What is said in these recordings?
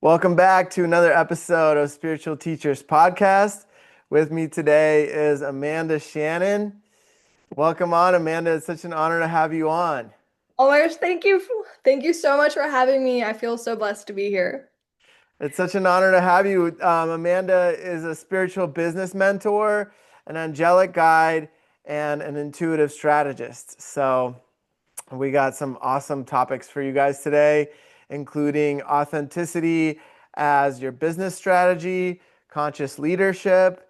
Welcome back to another episode of Spiritual Teachers Podcast. With me today is Amanda Shannon. Welcome on, Amanda. It's such an honor to have you on. Oh my gosh, thank you. Thank you so much for having me. I feel so blessed to be here. It's such an honor to have you. Amanda is a spiritual business mentor, an angelic guide, and an intuitive strategist. So, we got some awesome topics for you guys today, including authenticity as your business strategy, conscious leadership,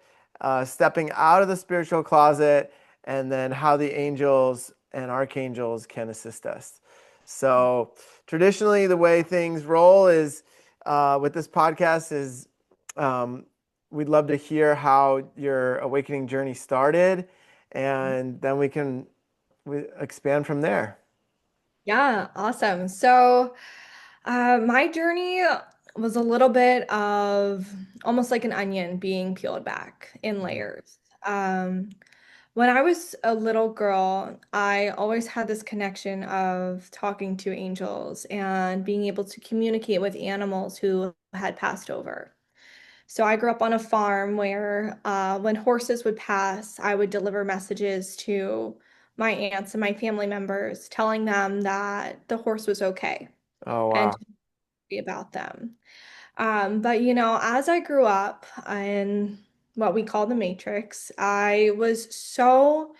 stepping out of the spiritual closet, and then how the angels and archangels can assist us. So, traditionally, the way things roll is with this podcast is um, we'd love to hear how your awakening journey started, and then we expand from there. Yeah, awesome. My journey was a little bit of almost like an onion being peeled back in Mhm. layers. Um, when I was a little girl, I always had this connection of talking to angels and being able to communicate with animals who had passed over. So I grew up on a farm where when horses would pass, I would deliver messages to my aunts and my family members, telling them that the horse was okay Oh, and wow. to be about them. But as I grew up in what we call the Matrix, I was so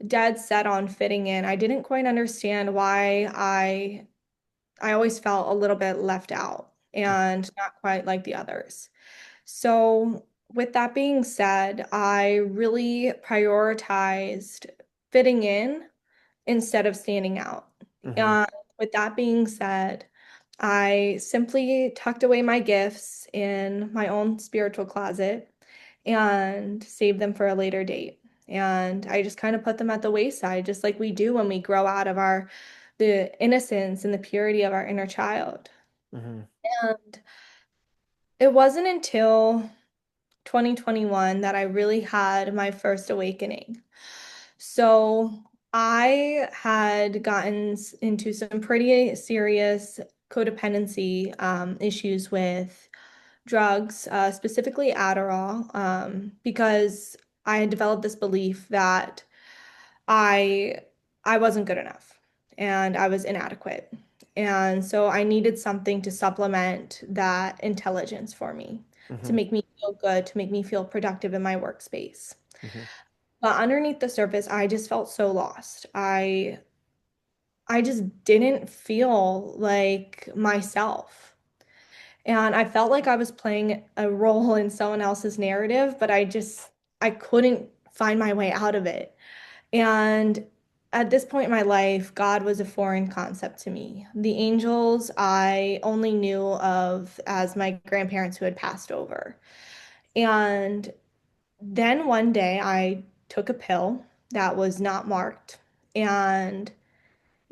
dead set on fitting in. I didn't quite understand why I always felt a little bit left out and not quite like the others. So, with that being said, I really prioritized fitting in instead of standing out. Hmm. And with that being said, I simply tucked away my gifts in my own spiritual closet and saved them for a later date. And I just kind of put them at the wayside, just like we do when we grow out of the innocence and the purity of our inner child. Hmm. And it wasn't until 2021 that I really had my first awakening. So I had gotten into some pretty serious codependency issues with drugs, specifically Adderall, because I had developed this belief that I I wasn't good enough and I was inadequate. And so I needed something to supplement that intelligence for me, to Hmm. make me feel good, to make me feel productive in my workspace. Hmm. But underneath the surface, I just felt so lost. I just didn't feel like myself. And I felt like I was playing a role in someone else's narrative, but I couldn't find my way out of it. And at this point in my life, God was a foreign concept to me. The angels I only knew of as my grandparents who had passed over. And then one day I took a pill that was not marked, and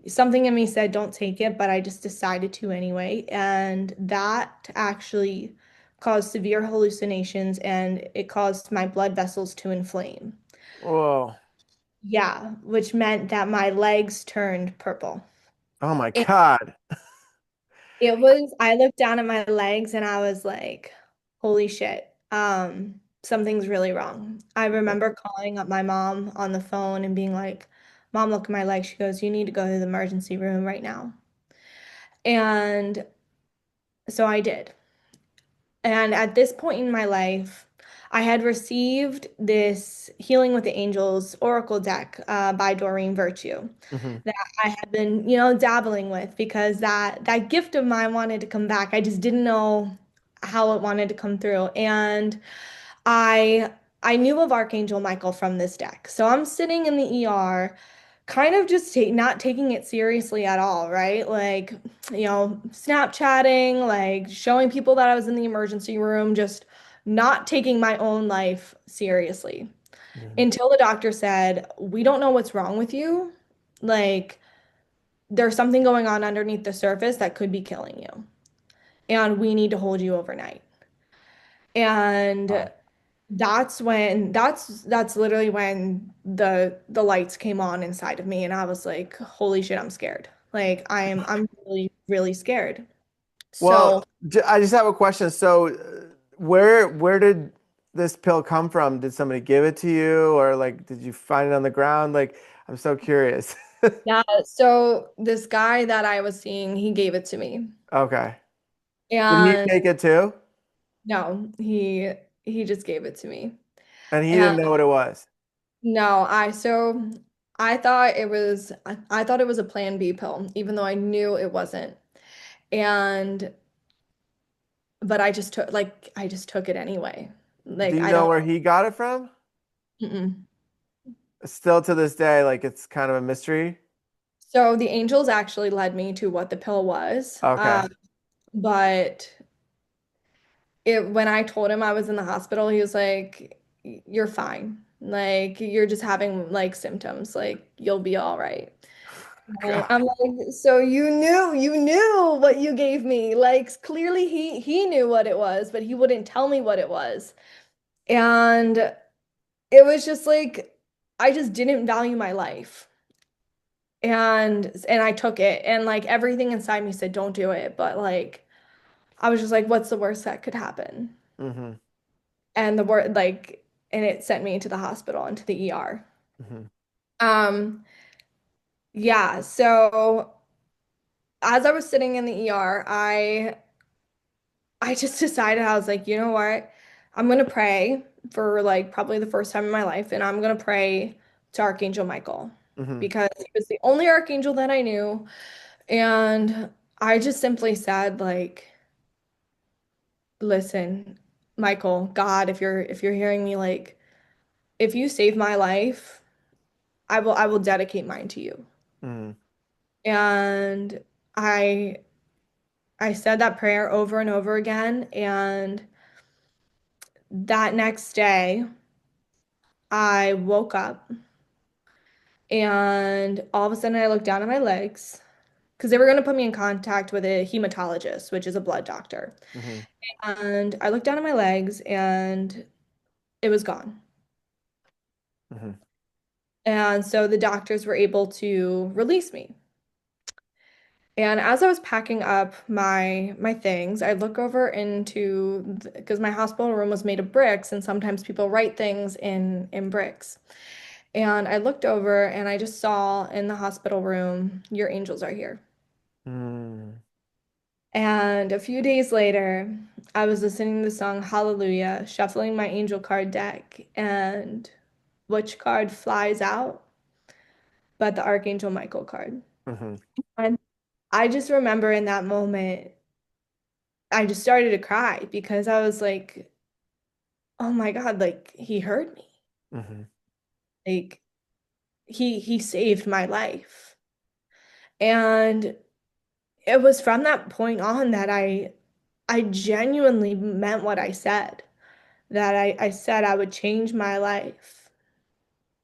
something in me said, don't take it, but I just decided to anyway. And that actually caused severe hallucinations and it caused my blood vessels to inflame. Whoa. Yeah, which meant that my legs turned purple. Oh my It, God. I looked down at my legs and I was like, holy shit, something's really wrong. I remember calling up my mom on the phone and being like, Mom, look at my legs. She goes, you need to go to the emergency room right now. And so I did. And at this point in my life, I had received this Healing with the Angels Oracle deck by Doreen Virtue Hmm. that I had been, dabbling with because that gift of mine wanted to come back. I just didn't know how it wanted to come through. And I I knew of Archangel Michael from this deck. So I'm sitting in the ER, kind of just not taking it seriously at all, right? Like, Snapchatting, like showing people that I was in the emergency room, just not taking my own life seriously. Hmm. Until the doctor said, "We don't know what's wrong with you. Like, there's something going on underneath the surface that could be killing you, and we need to hold you overnight." And Wow. that's literally when the lights came on inside of me and I was like, holy shit, I'm scared. Like I'm really, really scared. Well, So I just have a question. So, where did this pill come from? Did somebody give it to you, or like did you find it on the ground? Like, I'm so curious. yeah, so this guy that I was seeing, he gave it to me. Okay. Did he And take it too? no, he just gave it to me. And he And didn't know what it was. no, I thought it was a Plan B pill, even though I knew it wasn't. And but I just took it anyway. Do Like you I know don't where he got it from? mm-mm. Still to this day, like it's kind of a mystery. So the angels actually led me to what the pill was. Okay. But it when I told him I was in the hospital, he was like, "You're fine. Like you're just having like symptoms. Like you'll be all right." And God. I'm like, "So you knew what you gave me. Like clearly he knew what it was, but he wouldn't tell me what it was." And it was just like I just didn't value my life. And I took it and like everything inside me said don't do it, but like I was just like what's the worst that could happen? Hmm. And the word like and it sent me to the hospital into the ER. Hmm. Um yeah, so as I was sitting in the ER, I just decided I was like, you know what? I'm gonna pray for like probably the first time in my life, and I'm gonna pray to Archangel Michael Hmm. because he was the only archangel that I knew. And I just simply said, like, listen, Michael, God, if you're hearing me, like, if you save my life, I will dedicate mine to you. Hmm. And I I said that prayer over and over again, and that next day I woke up and all of a sudden I looked down at my legs because they were going to put me in contact with a hematologist, which is a blood doctor. Hmm. And I looked down at my legs and it was gone. Hmm. And so the doctors were able to release me. And as I was packing up my things, I look over into because my hospital room was made of bricks, and sometimes people write things in bricks. And I looked over and I just saw in the hospital room, your angels are here. Hmm. And a few days later, I was listening to the song Hallelujah, shuffling my angel card deck, and which card flies out? But the Archangel Michael card. Hmm. And I just remember in that moment, I just started to cry because I was like, oh my God, like he heard me. Hmm. Like he saved my life. And it was from that point on that I genuinely meant what I said. That I said I would change my life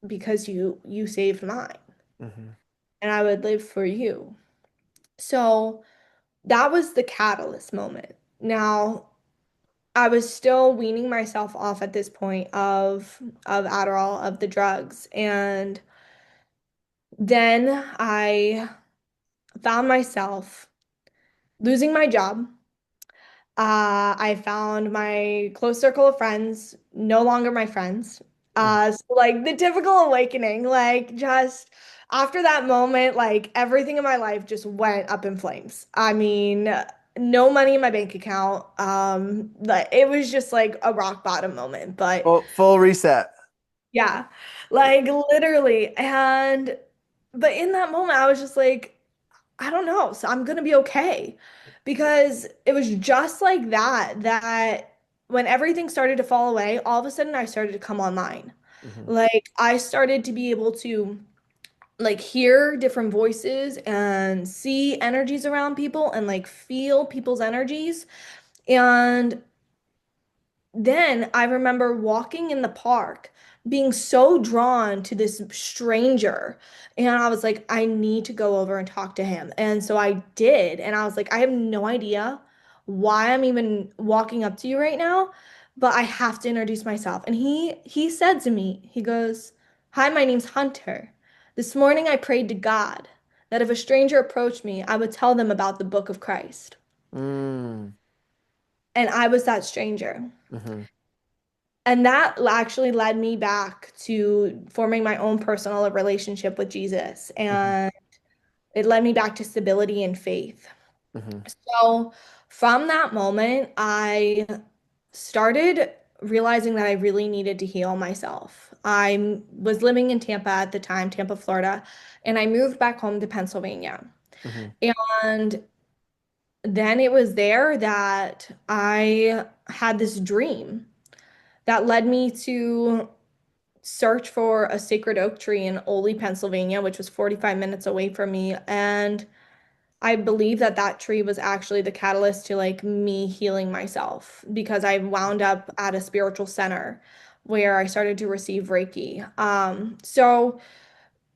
because you saved mine Hmm. and I would live for you. So that was the catalyst moment. Now, I was still weaning myself off at this point of Adderall, of the drugs, and then I found myself losing my job. I found my close circle of friends no longer my friends. So like the typical awakening, like just after that moment, like everything in my life just went up in flames. I mean, no money in my bank account. Like it was just like a rock bottom moment. But Full reset. yeah, like literally. And but in that moment, I was just like, I don't know. So I'm gonna be okay. Because it was just like that when everything started to fall away, all of a sudden I started to come online. Hmm. Like I started to be able to like hear different voices and see energies around people and like feel people's energies. And then I remember walking in the park, being so drawn to this stranger. And I was like, I need to go over and talk to him. And so I did. And I was like, I have no idea why I'm even walking up to you right now, but I have to introduce myself. And he said to me, he goes, "Hi, my name's Hunter. This morning I prayed to God that if a stranger approached me, I would tell them about the book of Christ." Mm. And I was that stranger. Mm-hmm. And that actually led me back to forming my own personal relationship with Jesus. Mm-hmm. And it led me back to stability and faith. Mm-hmm. So from that moment, I started realizing that I really needed to heal myself. I was living in Tampa at the time, Tampa, Florida, and I moved back home to Pennsylvania. Mm-hmm. And then it was there that I had this dream that led me to search for a sacred oak tree in Ole, Pennsylvania, which was 45 minutes away from me. And I believe that that tree was actually the catalyst to like me healing myself because I wound up at a spiritual center where I started to receive Reiki. So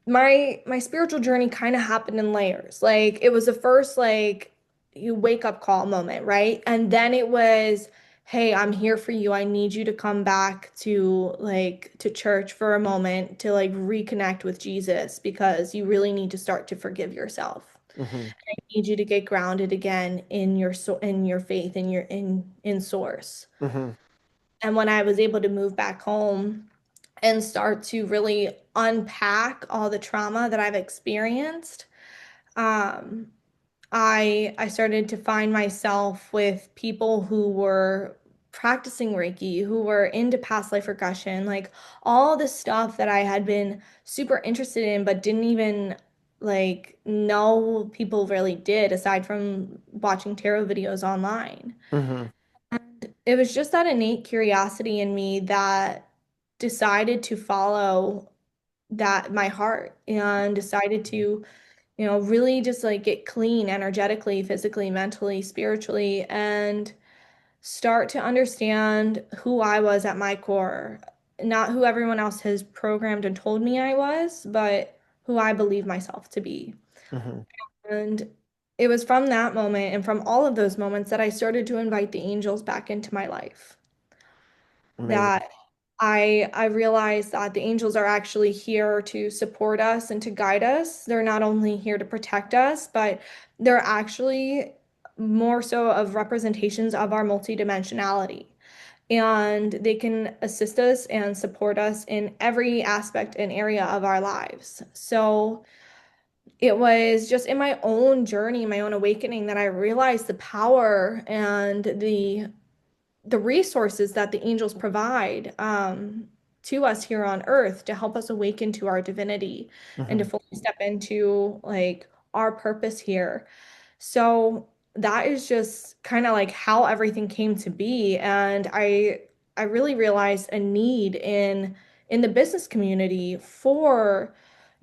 my spiritual journey kind of happened in layers. Like it was the first like you wake up call moment, right? And then it was, hey, I'm here for you. I need you to come back to like to church for a moment to like reconnect with Jesus because you really need to start to forgive yourself. Mm-hmm. I need you to get grounded again in your in your faith in your in source. Mm-hmm. And when I was able to move back home and start to really unpack all the trauma that I've experienced, um, I started to find myself with people who were practicing Reiki, who were into past life regression, like all the stuff that I had been super interested in, but didn't even like know people really did aside from watching tarot videos online. Mm-hmm. It was just that innate curiosity in me that decided to follow that my heart and decided to, really just like get clean energetically, physically, mentally, spiritually, and start to understand who I was at my core. Not who everyone else has programmed and told me I was, but who I believe myself to be. Mm-hmm. And it was from that moment and from all of those moments that I started to invite the angels back into my life. Amazing. That I realized that the angels are actually here to support us and to guide us. They're not only here to protect us, but they're actually more so of representations of our multidimensionality. And they can assist us and support us in every aspect and area of our lives. So it was just in my own journey, my own awakening, that I realized the power and the resources that the angels provide to us here on earth to help us awaken to our divinity and to Mm-hmm. fully step into like our purpose here. So that is just kind of like how everything came to be. And I really realized a need in the business community for,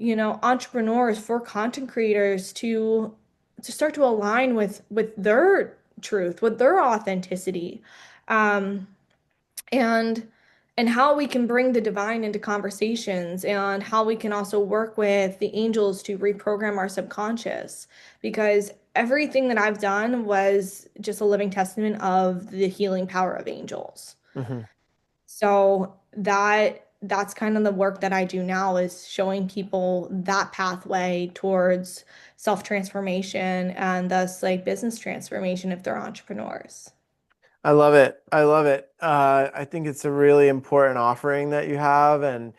entrepreneurs, for content creators to start to align with their truth, with their authenticity. Um, and and how we can bring the divine into conversations and how we can also work with the angels to reprogram our subconscious because everything that I've done was just a living testament of the healing power of angels. Mm-hmm. So that's kind of the work that I do now is showing people that pathway towards self-transformation and thus like business transformation if they're entrepreneurs. I love it. I love it. I think it's a really important offering that you have, and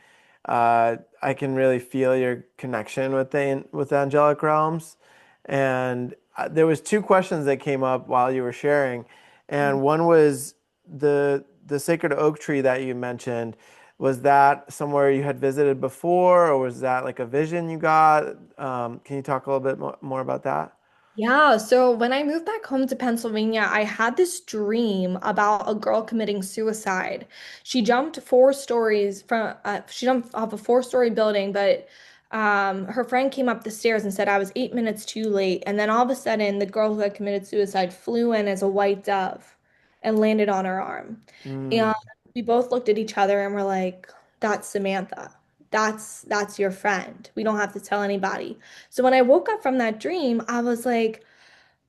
I can really feel your connection with the angelic realms. And there was two questions that came up while you were sharing, and one was the sacred oak tree that you mentioned. Was that somewhere you had visited before, or was that like a vision you got? Can you talk a little bit more about that? Yeah, so when I moved back home to Pennsylvania, I had this dream about a girl committing suicide. She jumped off a four-story building, but her friend came up the stairs and said I was 8 minutes too late. And then all of a sudden, the girl who had committed suicide flew in as a white dove and landed on her arm. And Mm, we both looked at each other and were like, "That's Samantha. That's your friend. We don't have to tell anybody." So when I woke up from that dream, I was like,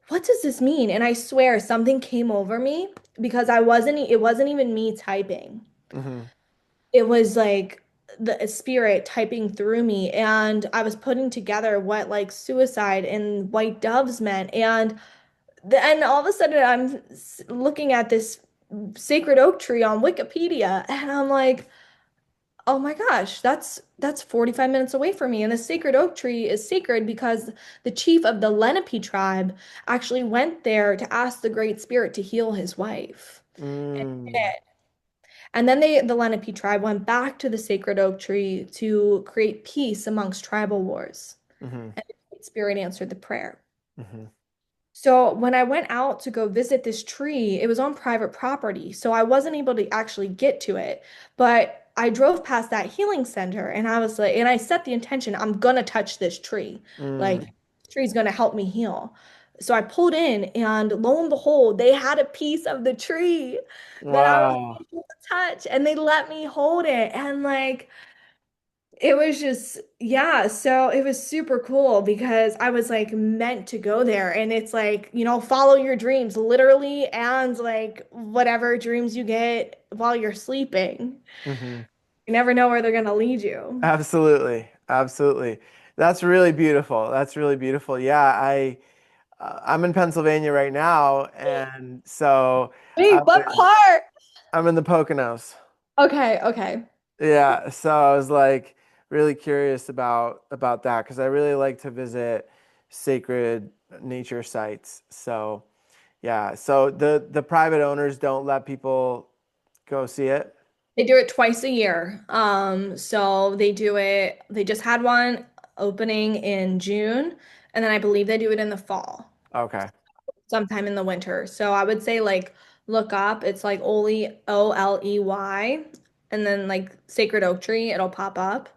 what does this mean? And I swear something came over me because it wasn't even me typing. mm-hmm. It was like the spirit typing through me and I was putting together what like suicide and white doves meant and And all of a sudden, looking at this sacred oak tree on Wikipedia, and I'm like, oh my gosh, that's 45 minutes away from me. And the sacred oak tree is sacred because the chief of the Lenape tribe actually went there to ask the Great Spirit to heal his wife. And he Mm, did. And then the Lenape tribe went back to the sacred oak tree to create peace amongst tribal wars. mm-hmm, And the Great Spirit answered the prayer. mm-hmm, So when I went out to go visit this tree, it was on private property, so I wasn't able to actually get to it. But I drove past that healing center and I was like, and I set the intention, I'm gonna touch this tree. Like, mm. this tree's gonna help me heal. So I pulled in and lo and behold, they had a piece of the tree that I was Wow. able to touch and they let me hold it. And like, it was just, yeah, so it was super cool because I was like meant to go there. And it's like, follow your dreams literally and like whatever dreams you get while you're sleeping. Mm-hmm. You never know where they're going to lead you. Absolutely. Absolutely. That's really beautiful. That's really beautiful. Yeah, I'm in Pennsylvania right now, and so I Wait, what was part? I'm in the Poconos. Okay, okay. Yeah, so I was like really curious about that because I really like to visit sacred nature sites. So yeah, so the private owners don't let people go see it. They do it twice a year. So they just had one opening in June, and then I believe they do it in the fall. Okay, Sometime in the winter. So I would say like look up. It's like Oli Oley, and then like Sacred Oak Tree, it'll pop up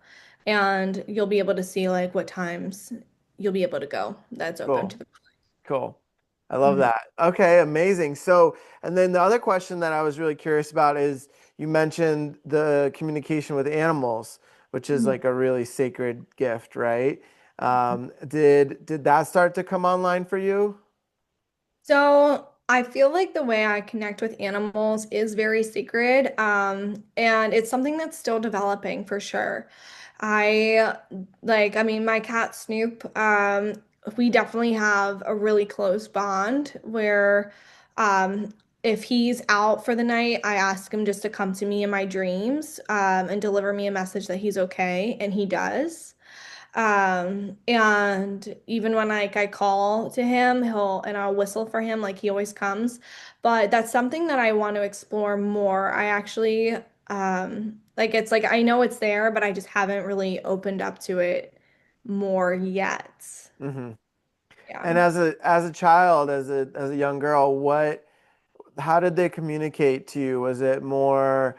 and you'll be able to see like what times you'll be able to go. That's open to cool. the Cool. I love Mhm. that. Okay, amazing. So, and then the other question that I was really curious about is you mentioned the communication with animals, which is Mhm. like a really sacred gift, right? Did that start to come online for you? So I feel like the way I connect with animals is very sacred, and it's something that's still developing for sure. I mean, my cat Snoop, we definitely have a really close bond where, um, if he's out for the night, I ask him just to come to me in my dreams, and deliver me a message that he's okay, and he does. And even when like I call to him, I'll whistle for him like he always comes. But that's something that I want to explore more. I actually like it's like I know it's there, but I just haven't really opened up to it more yet. Hmm. Yeah. And as a child, as a young girl, how did they communicate to you? Was it more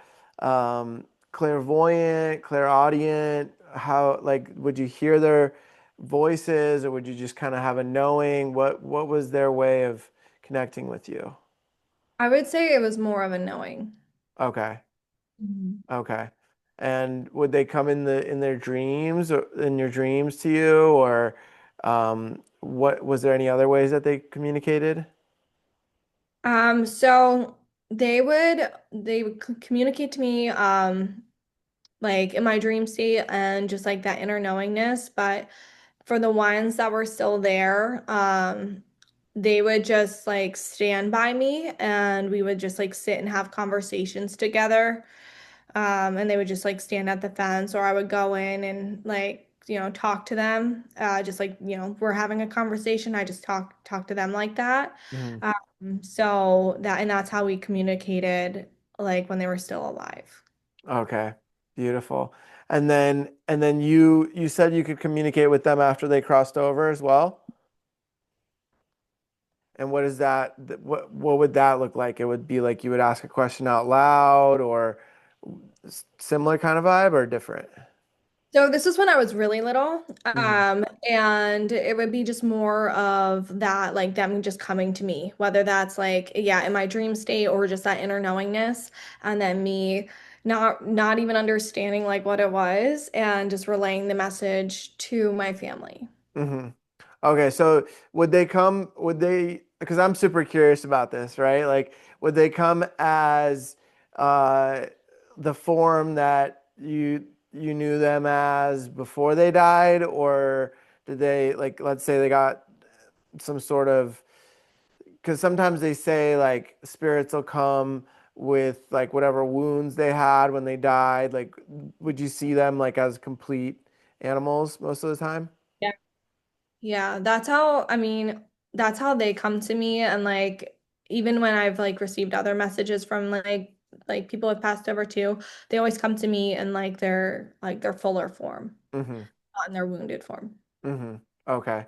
clairvoyant, clairaudient? How, like, would you hear their voices, or would you just kind of have a knowing? What was their way of connecting with you? I would say it was more of a knowing. Okay, Mhm. okay. And would they come in their dreams or in your dreams to you, or what was there any other ways that they communicated? So they would communicate to me like in my dream state and just like that inner knowingness. But for the ones that were still there, they would just like stand by me and we would just like sit and have conversations together. And they would just like stand at the fence, or I would go in and like, talk to them. Just like, we're having a conversation. I just talk to them like that. Mhm. And that's how we communicated like when they were still alive. Okay, beautiful. And then you said you could communicate with them after they crossed over as well? And what is that? What would that look like? It would be like you would ask a question out loud, or similar kind of vibe, or different? So this is when I was really little, Hmm. and it would be just more of that, like them just coming to me, whether that's like, yeah, in my dream state or just that inner knowingness, and then me not even understanding like what it was, and just relaying the message to my family. Hmm. Okay, so because I'm super curious about this, right? Like, would they come as uh, the form that you knew them as before they died, or did they, like, let's say they got some sort of because sometimes they say like spirits will come with like whatever wounds they had when they died. Like, would you see them like as complete animals most of the time? Yeah. Yeah, that's how, I mean, that's how they come to me. And like, even when I've like received other messages from like people have passed over too, they always come to me in like their fuller form, Mm-hmm. not in their wounded form. Mm-hmm. Okay.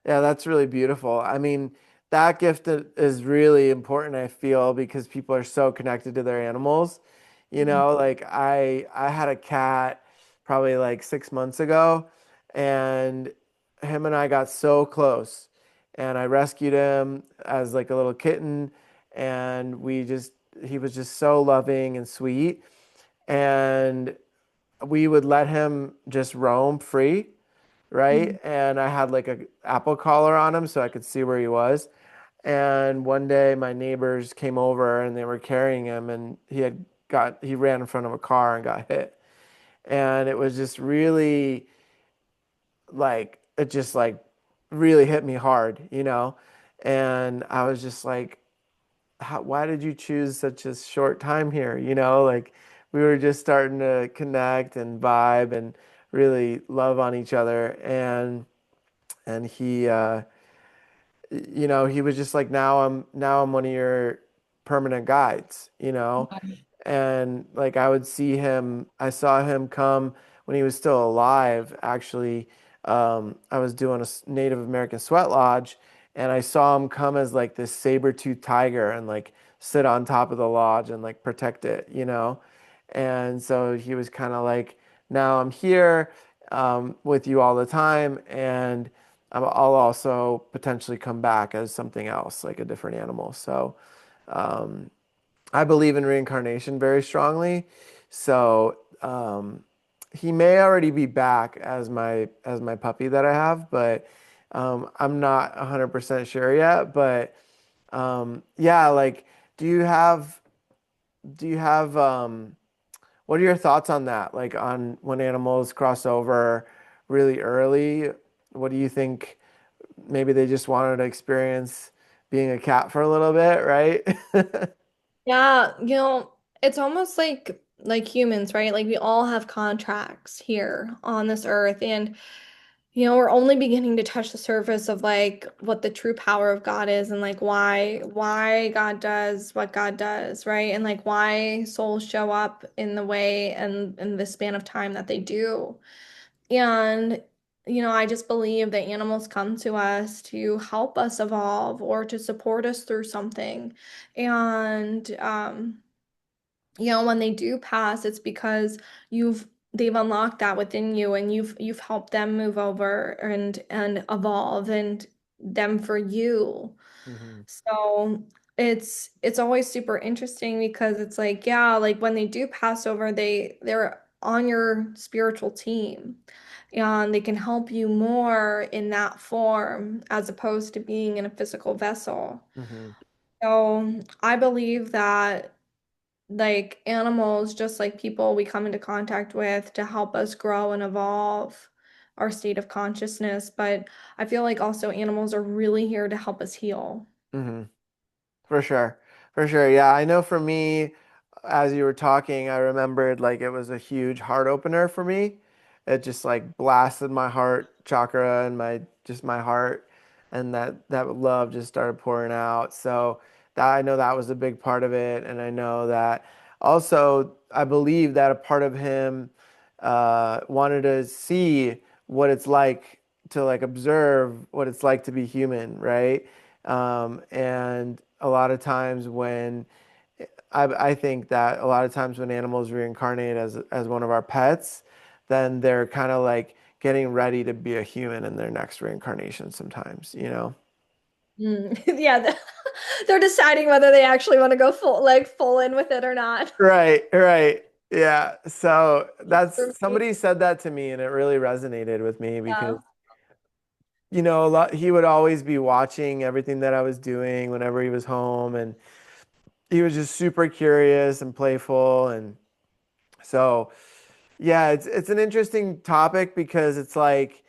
Yeah, that's really beautiful. I mean, that gift is really important, I feel, because people are so connected to their animals. You Mhm. know, like I had a cat probably like 6 months ago, and him and I got so close, and I rescued him as like a little kitten, and he was just so loving and sweet, and we would let him just roam free, right? Mhm. And I had like a apple collar on him so I could see where he was. And one day my neighbors came over and they were carrying him, and he ran in front of a car and got hit. And it was just really like it just like really hit me hard, you know? And I was just like, why did you choose such a short time here? You know, like we were just starting to connect and vibe and really love on each other. And he was just like, now I'm one of your permanent guides, you know. And like I saw him come when he was still alive, actually. I was doing a Native American sweat lodge, and I saw him come as like this saber-toothed tiger and like sit on top of the lodge and like protect it, you know. And so he was kind of like, now I'm here with you all the time, and I'll also potentially come back as something else, like a different animal. So um, I believe in reincarnation very strongly. So he may already be back as my puppy that I have, but I'm not 100% sure yet. But yeah, like, do you have do you have what are your thoughts on that? Like on when animals cross over really early, what do you think? Maybe they just wanted to experience being a cat for a little bit, right? Yeah, it's almost like humans, right? Like we all have contracts here on this earth, and we're only beginning to touch the surface of like what the true power of God is, and like why God does what God does, right? And like why souls show up in the way and in the span of time that they do. And I just believe that animals come to us to help us evolve or to support us through something. And when they do pass, it's because they've unlocked that within you, and you've helped them move over and evolve and them for you. hmm So it's always super interesting because it's like, yeah, like when they do pass over, they're on your spiritual team, and they can help you more in that form as opposed to being in a physical vessel. hmm So I believe that like animals, just like people we come into contact with to help us grow and evolve our state of consciousness. But I feel like also animals are really here to help us heal. hmm For sure. For sure. Yeah, I know for me, as you were talking, I remembered like it was a huge heart opener for me. It just like blasted my heart chakra and my heart, and that love just started pouring out. So that I know that was a big part of it, and I know that also I believe that a part of him wanted to see what it's like to like observe what it's like to be human, right? And a lot of times when I think that a lot of times when animals reincarnate as one of our pets, then they're kind of like getting ready to be a human in their next reincarnation sometimes, you know? Mm. Yeah, they're deciding whether they actually want to go full in with it or not. Right, right. Yeah. So For that's me, somebody said that to me and it really resonated with me because yeah. a lot he would always be watching everything that I was doing whenever he was home, and he was just super curious and playful. And so yeah, it's an interesting topic because it's like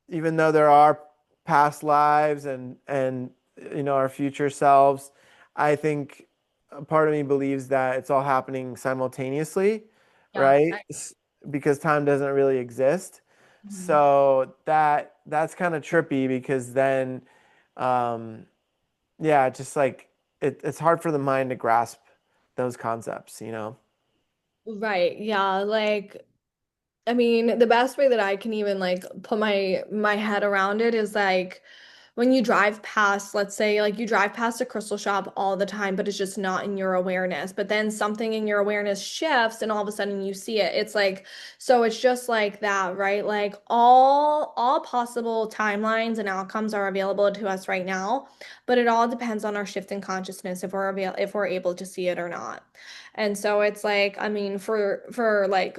even though there are past lives and our future selves. I think a part of me believes that it's all happening simultaneously, Yeah. right? Because time doesn't really exist. Mhm. So that's kind of trippy because then, um, yeah, just like it's hard for the mind to grasp those concepts, you know? Right. Yeah. Like, I mean, the best way that I can even like put my head around it is like when you drive past, let's say like you drive past a crystal shop all the time, but it's just not in your awareness. But then something in your awareness shifts and all of a sudden you see it. It's like so it's just like that, right? Like all possible timelines and outcomes are available to us right now, but it all depends on our shift in consciousness if we're able to see it or not. And so it's like, I mean, for like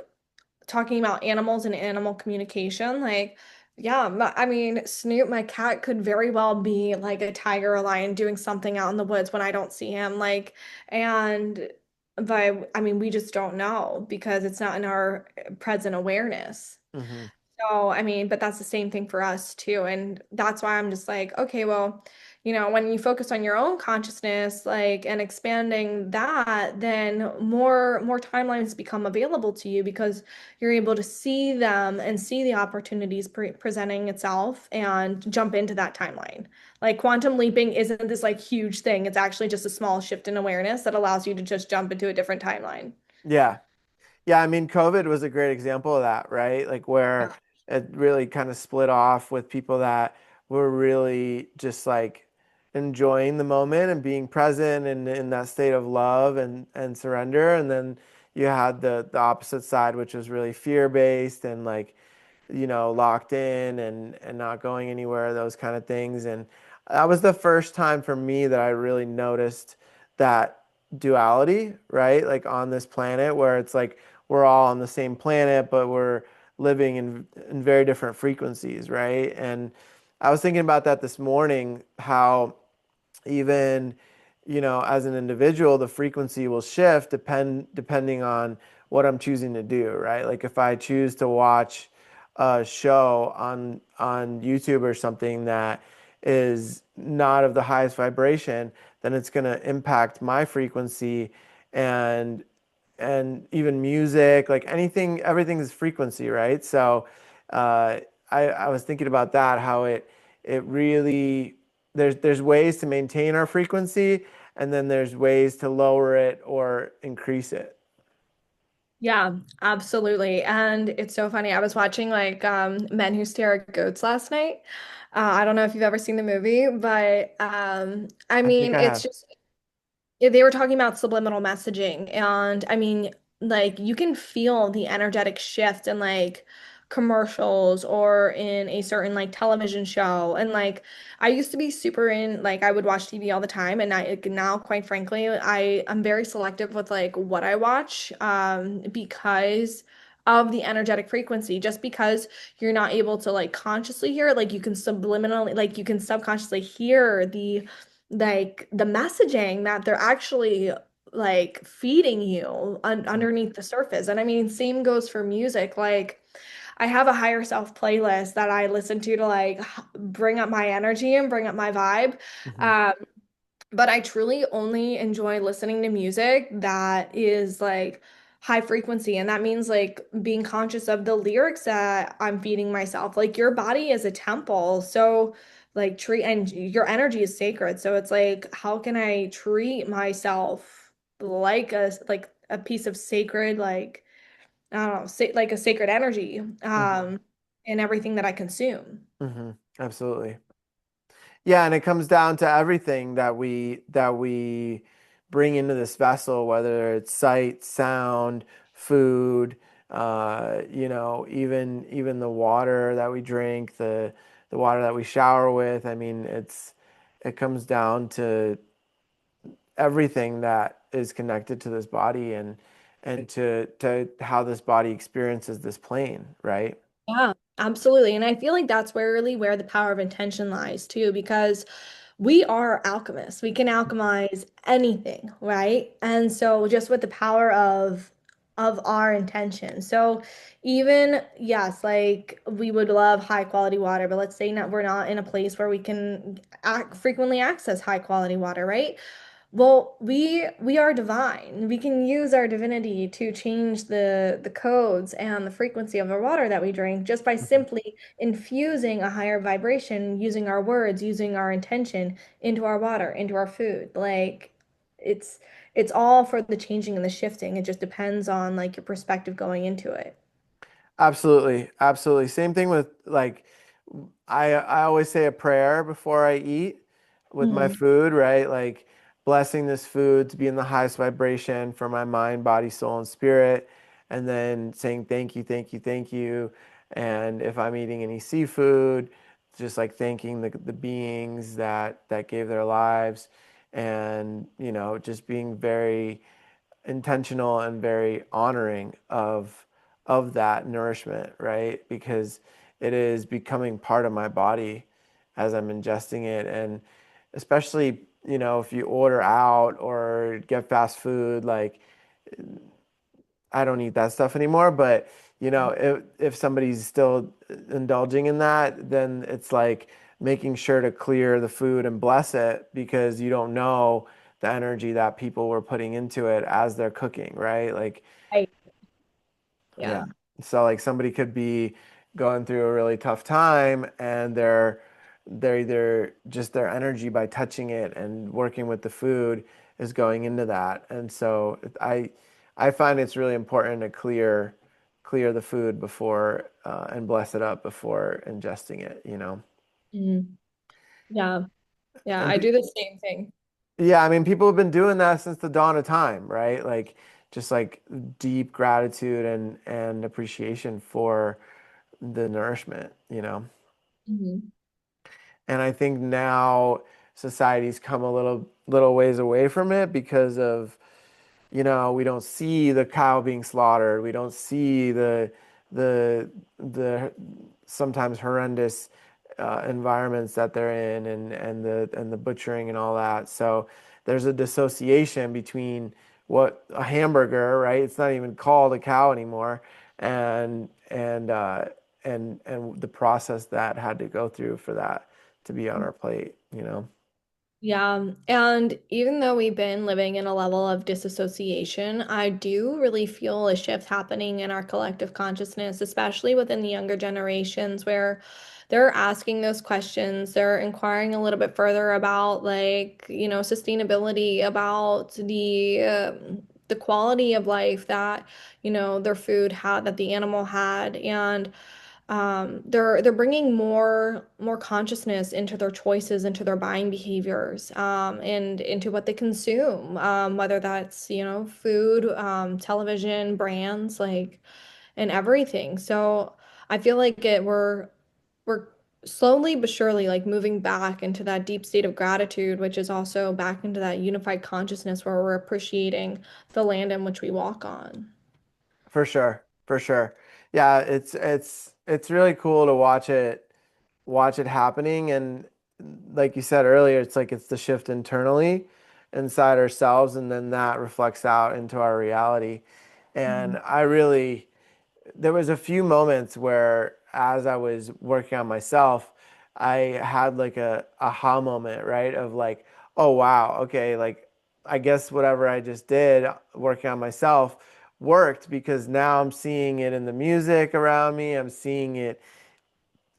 talking about animals and animal communication, like, yeah, I mean, Snoop, my cat, could very well be like a tiger or a lion doing something out in the woods when I don't see him. Like, and, but I mean, we just don't know because it's not in our present awareness. Hmm. So, I mean, but that's the same thing for us too. And that's why I'm just like, okay, well, when you focus on your own consciousness, like, and expanding that, then more timelines become available to you because you're able to see them and see the opportunities presenting itself and jump into that timeline. Like quantum leaping isn't this like huge thing. It's actually just a small shift in awareness that allows you to just jump into a different timeline. Yeah. Yeah, I mean, COVID was a great example of that, right? Like where it really kind of split off with people that were really just like enjoying the moment and being present and in that state of love and surrender. And then you had the opposite side, which was really fear-based and like locked in and not going anywhere, those kind of things. And that was the first time for me that I really noticed that duality, right? Like on this planet where it's like we're all on the same planet, but we're living in very different frequencies, right? And I was thinking about that this morning, how even as an individual the frequency will shift depending on what I'm choosing to do, right? Like if I choose to watch a show on YouTube or something that is not of the highest vibration, then it's going to impact my frequency. And and even music, like anything, everything is frequency, right? So uh, I was thinking about that, how it really, there's ways to maintain our frequency, and then there's ways to lower it or increase it. Yeah, absolutely. And it's so funny. I was watching like Men Who Stare at Goats last night. I don't know if you've ever seen the movie, but I I think mean, I it's have. just they were talking about subliminal messaging, and I mean, like you can feel the energetic shift in like commercials or in a certain like television show. And like I used to be super in like I would watch TV all the time, and now quite frankly, I'm very selective with like what I watch because of the energetic frequency. Just because you're not able to like consciously hear it, like you can subliminally, like you can subconsciously hear the messaging that they're actually like feeding you underneath the surface. And I mean, same goes for music. Like I have a higher self playlist that I listen to like bring up my energy and bring up my vibe. Hmm. Um, but I truly only enjoy listening to music that is like high frequency. And that means like being conscious of the lyrics that I'm feeding myself. Like your body is a temple. So like treat and your energy is sacred. So it's like, how can I treat myself like a piece of sacred, like I don't know, like a sacred energy, Hmm. in everything that I consume. Hmm. Absolutely. Yeah, and it comes down to everything that we bring into this vessel, whether it's sight, sound, food, even the water that we drink, the water that we shower with. I mean, it comes down to everything that is connected to this body and to how this body experiences this plane, right? Yeah, absolutely. And I feel like that's where the power of intention lies too, because we are alchemists. We can alchemize anything, right? And so just with the power of of our intention. So even yes, like we would love high quality water, but let's say not we're not in a place where we can frequently access high quality water, right? Well, we are divine. We can use our divinity to change the codes and the frequency of the water that we drink just by Mhm. simply infusing a higher vibration, using our words, using our intention into our water, into our food. Like it's it's all for the changing and the shifting. It just depends on like your perspective going into it. Absolutely, absolutely. Same thing with like I always say a prayer before I eat with my Mhm. food, right? Like blessing this food to be in the highest vibration for my mind, body, soul, and spirit, and then saying thank you, thank you, thank you. And if I'm eating any seafood, just like thanking the beings that gave their lives, and just being very intentional and very honoring of that nourishment, right? Because it is becoming part of my body as I'm ingesting it. And especially, if you order out or get fast food, like I don't eat that stuff anymore, but if somebody's still indulging in that, then it's like making sure to clear the food and bless it because you don't know the energy that people were putting into it as they're cooking, right? Like, Right. yeah. Yeah. So like somebody could be going through a really tough time and they're either just their energy by touching it and working with the food is going into that. And so I find it's really important to clear the food before and bless it up before ingesting it. Mhm. Yeah. Yeah. And I do the same thing. yeah, I mean people have been doing that since the dawn of time, right? Like just like deep gratitude and appreciation for the nourishment. Mhm. And I think now society's come a little ways away from it because of, we don't see the cow being slaughtered. We don't see the sometimes horrendous environments that they're in and the butchering and all that. So there's a dissociation between what a hamburger, right? It's not even called a cow anymore, and the process that had to go through for that to be on our plate. Yeah, and even though we've been living in a level of disassociation, I do really feel a shift happening in our collective consciousness, especially within the younger generations where they're asking those questions, they're inquiring a little bit further about like, sustainability, about the quality of life that, their food had, that the animal had, and they're bringing more consciousness into their choices, into their buying behaviors, and into what they consume, whether that's food, television, brands, like and everything. So I feel like we're slowly but surely like moving back into that deep state of gratitude, which is also back into that unified consciousness where we're appreciating the land in which we walk on. For sure, for sure. Yeah, it's really cool to watch it happening and like you said earlier, it's like it's the shift internally inside ourselves and then that reflects out into our reality. And Mhm. I really there was a few moments where as I was working on myself, I had like a aha moment, right? Of like, oh wow, okay, like I guess whatever I just did working on myself worked because now I'm seeing it in the music around me. I'm seeing it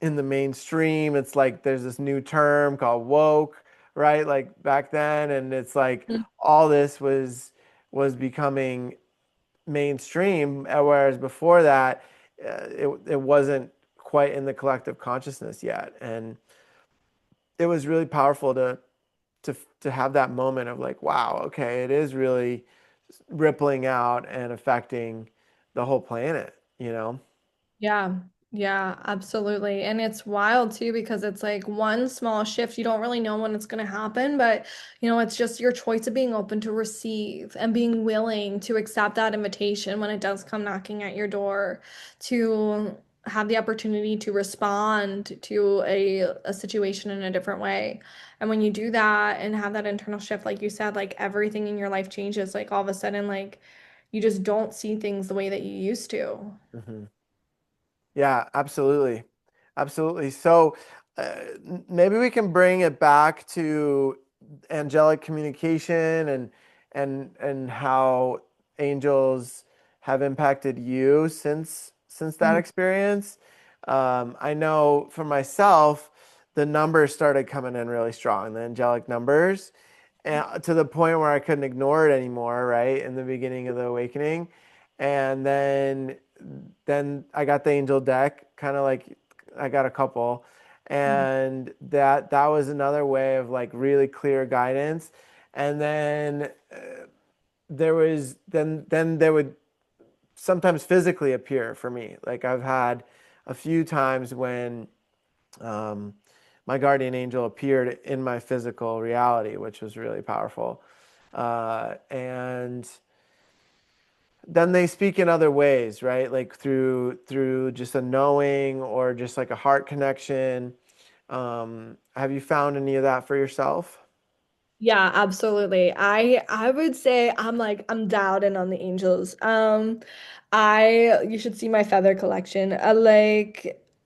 in the mainstream. It's like there's this new term called woke, right? Like back then, and it's like all this was becoming mainstream, whereas before that, it wasn't quite in the collective consciousness yet, and it was really powerful to have that moment of like, wow, okay, it is really rippling out and affecting the whole planet. Yeah, yeah, absolutely. And it's wild too because it's like one small shift. You don't really know when it's going to happen, but it's just your choice of being open to receive and being willing to accept that invitation when it does come knocking at your door, to have the opportunity to respond to a situation in a different way. And when you do that and have that internal shift, like you said, like everything in your life changes. Like all of a sudden, like you just don't see things the way that you used to. Hmm. Yeah, absolutely. Absolutely. So maybe we can bring it back to angelic communication and how angels have impacted you since that Mhm. experience. I know for myself, the numbers started coming in really strong, the angelic numbers, and to the point where I couldn't ignore it anymore, right? In the beginning of the awakening. And then I got the angel deck, kind of like I got a couple, and that was another way of like really clear guidance. And then then there would sometimes physically appear for me. Like I've had a few times when um, my guardian angel appeared in my physical reality, which was really powerful. And then they speak in other ways, right? Like through just a knowing or just like a heart connection. Have you found any of that for yourself? Yeah, absolutely. I would say I'm dialed in on the angels. I you should see my feather collection.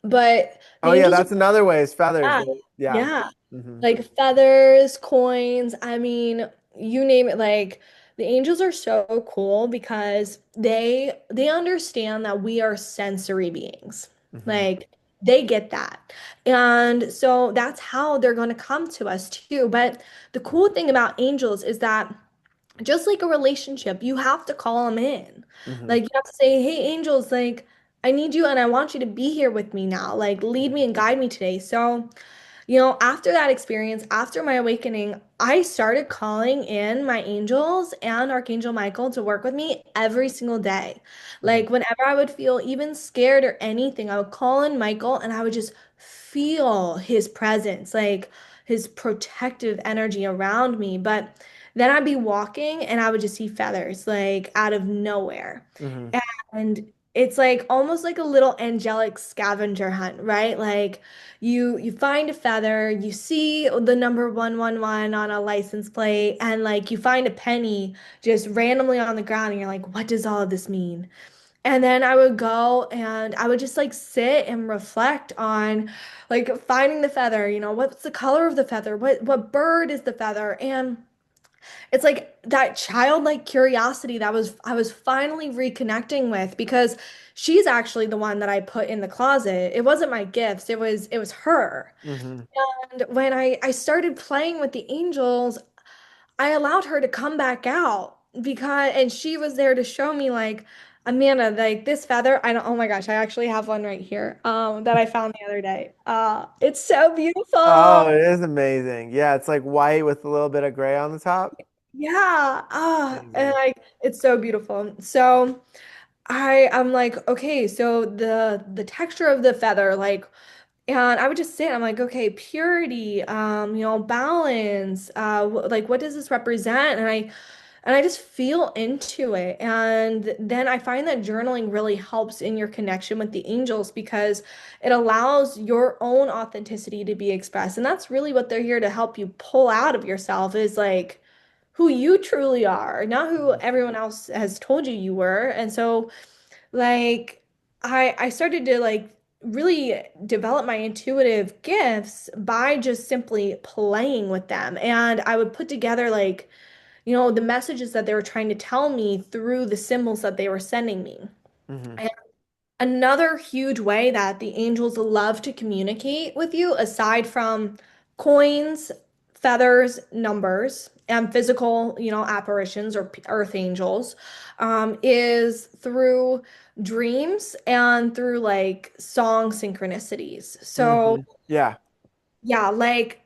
But the Oh yeah, angels are that's another way is feathers. yeah, Yeah. yeah. Hmm. Like feathers, coins, I mean, you name it. Like the angels are so cool because they understand that we are sensory beings. Hmm. Like they get that. And so that's how they're going to come to us too. But the cool thing about angels is that just like a relationship, you have to call them in. Hmm. Like you have to say, "Hey angels, like I need you and I want you to be here with me now. Like lead me and guide me today." So after that experience, after my awakening, I started calling in my angels and Archangel Michael to work with me every single day. Hmm. Like, whenever I would feel even scared or anything, I would call in Michael and I would just feel his presence, like his protective energy around me. But then I'd be walking and I would just see feathers, like out of nowhere. Hmm. And it's like almost like a little angelic scavenger hunt, right? Like, you find a feather, you see the number 111 on a license plate, and like you find a penny just randomly on the ground, and you're like, what does all of this mean? And then I would go and I would just like sit and reflect on like finding the feather, what's the color of the feather? What bird is the feather? And it's like that childlike curiosity that I was finally reconnecting with because she's actually the one that I put in the closet. It wasn't my gifts, it was her. Hmm. And when I started playing with the angels, I allowed her to come back out and she was there to show me like Amanda, like this feather, I don't, oh my gosh, I actually have one right here, that I found the other day. It's so beautiful. Oh, it is amazing. Yeah, it's like white with a little bit of gray on the top. Yeah. And Amazing. like it's so beautiful. So I'm like, okay, so the texture of the feather, like, and I would just sit, I'm like, okay, purity, balance, like what does this represent? And I just feel into it. And then I find that journaling really helps in your connection with the angels because it allows your own authenticity to be expressed. And that's really what they're here to help you pull out of yourself is like who you truly are, not who Mhm. everyone else has told you you were. And so like I started to like really develop my intuitive gifts by just simply playing with them. And I would put together like, the messages that they were trying to tell me through the symbols that they were sending me. Mhm. And another huge way that the angels love to communicate with you, aside from coins, feathers, numbers, and physical, apparitions or earth angels, is through dreams and through like song synchronicities. So, Mhm. Yeah. yeah, like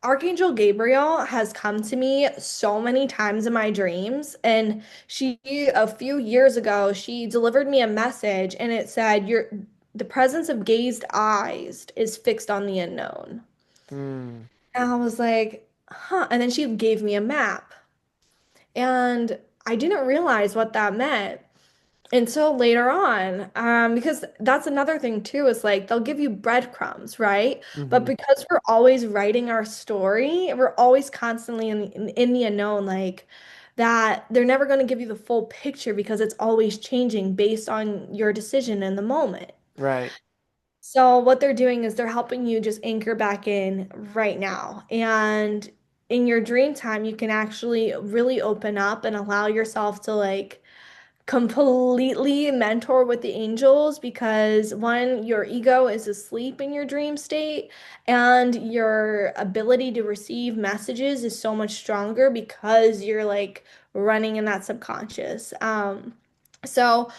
Archangel Gabriel has come to me so many times in my dreams, and a few years ago, she delivered me a message and it said, the presence of gazed eyes is fixed on the unknown. Mm. And I was like, huh. And then she gave me a map, and I didn't realize what that meant. Until later on, because that's another thing too, is like they'll give you breadcrumbs, right? But Mhm. because we're always writing our story, we're always constantly in the unknown. Like, that they're never going to give you the full picture because it's always changing based on your decision in the moment. Right. So what they're doing is they're helping you just anchor back in right now. And in your dream time, you can actually really open up and allow yourself to like completely mentor with the angels because one, your ego is asleep in your dream state, and your ability to receive messages is so much stronger because you're like running in that subconscious. So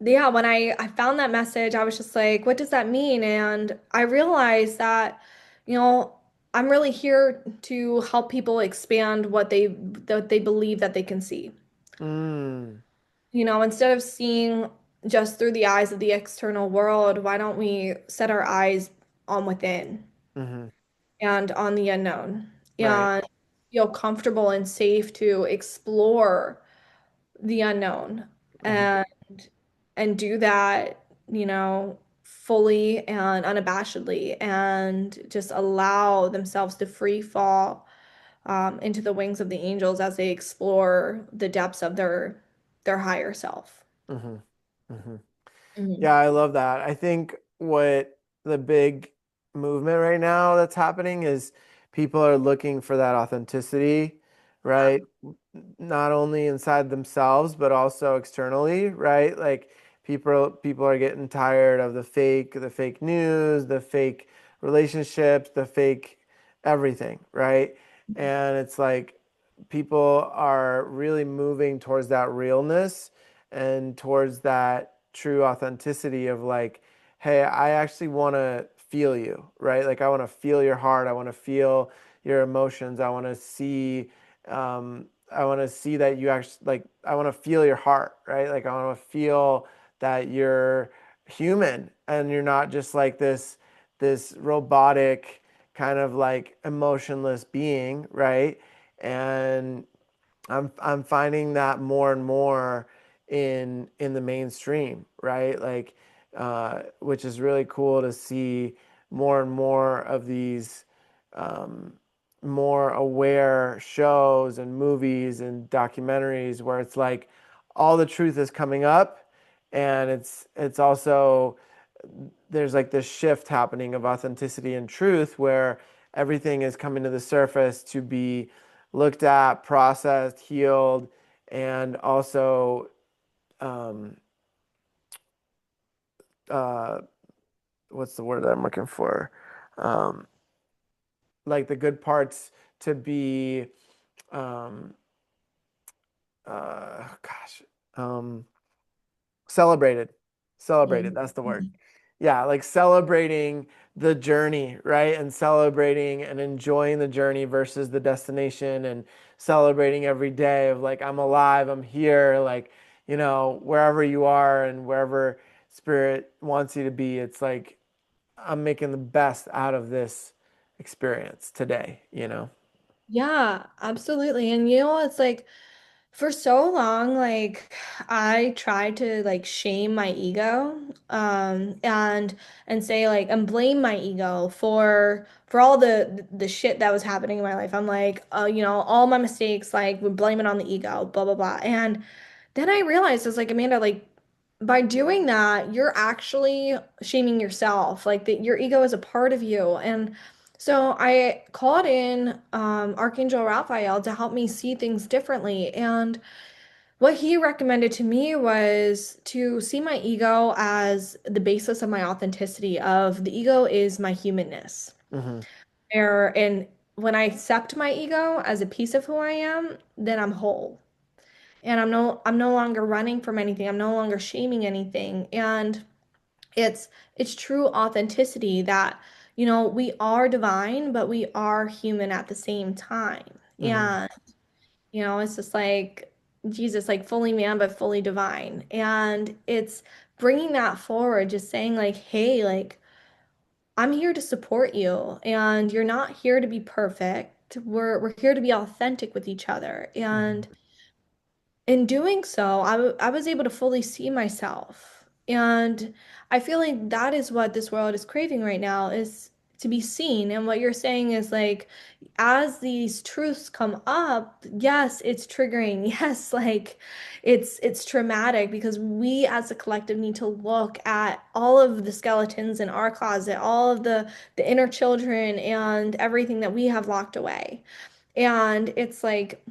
yeah, when I found that message, I was just like, what does that mean? And I realized that, you know, I'm really here to help people expand what they believe that they can see. Mm. You know, instead of seeing just through the eyes of the external world, why don't we set our eyes on within Hmm. and on the unknown Right. and feel comfortable and safe to explore the unknown Hmm. and do that, you know, fully and unabashedly and just allow themselves to free fall into the wings of the angels as they explore the depths of their higher self. Hmm. Hmm. Yeah, Mhm. I love that. I think what the big movement right now that's happening is people are looking for that authenticity, Yeah. right? Not only inside themselves, but also externally, right? Like people are getting tired of the fake news, the fake relationships, the fake everything, right? And it's like people are really moving towards that realness and towards that true authenticity of like, hey, I actually want to feel you, right? Like I want to feel your heart. I want to feel your emotions. I want to see that you actually like, I want to feel your heart, right? Like I want to feel that you're human and you're not just like this robotic kind of like emotionless being, right? And I'm finding that more and more in the mainstream, right? Like, which is really cool to see more and more of these um, more aware shows and movies and documentaries where it's like all the truth is coming up, and it's also there's like this shift happening of authenticity and truth where everything is coming to the surface to be looked at, processed, healed, and also um, uh, what's the word that I'm looking for? Um, like the good parts to be, um, gosh, um, celebrated. Celebrated, that's the word. Mhm. Yeah, like celebrating the journey, right? And celebrating and enjoying the journey versus the destination and celebrating every day of like, I'm alive, I'm here, like, wherever you are and wherever spirit wants you to be, it's like, I'm making the best out of this experience today. Yeah, absolutely. And you know, it's like for so long, like I tried to like shame my ego, and say like and blame my ego for all the shit that was happening in my life. I'm like, you know, all my mistakes, like would blame it on the ego, blah blah blah. And then I realized it's like, Amanda, like by doing that, you're actually shaming yourself, like that your ego is a part of you. And so I called in Archangel Raphael to help me see things differently. And what he recommended to me was to see my ego as the basis of my authenticity, of the ego is my humanness. Hmm. And when I accept my ego as a piece of who I am, then I'm whole. And I'm no longer running from anything. I'm no longer shaming anything. And it's it's true authenticity that, you know, we are divine, but we are human at the same time. Hmm. And, you know, it's just like Jesus, like fully man, but fully divine. And it's bringing that forward, just saying like, hey, like, I'm here to support you and you're not here to be perfect. We're here to be authentic with each other. Hmm. And in doing so, I was able to fully see myself. And I feel like that is what this world is craving right now, is to be seen. And what you're saying is like, as these truths come up, yes, it's triggering. Yes, like it's traumatic because we as a collective need to look at all of the skeletons in our closet, all of the inner children and everything that we have locked away. And it's like,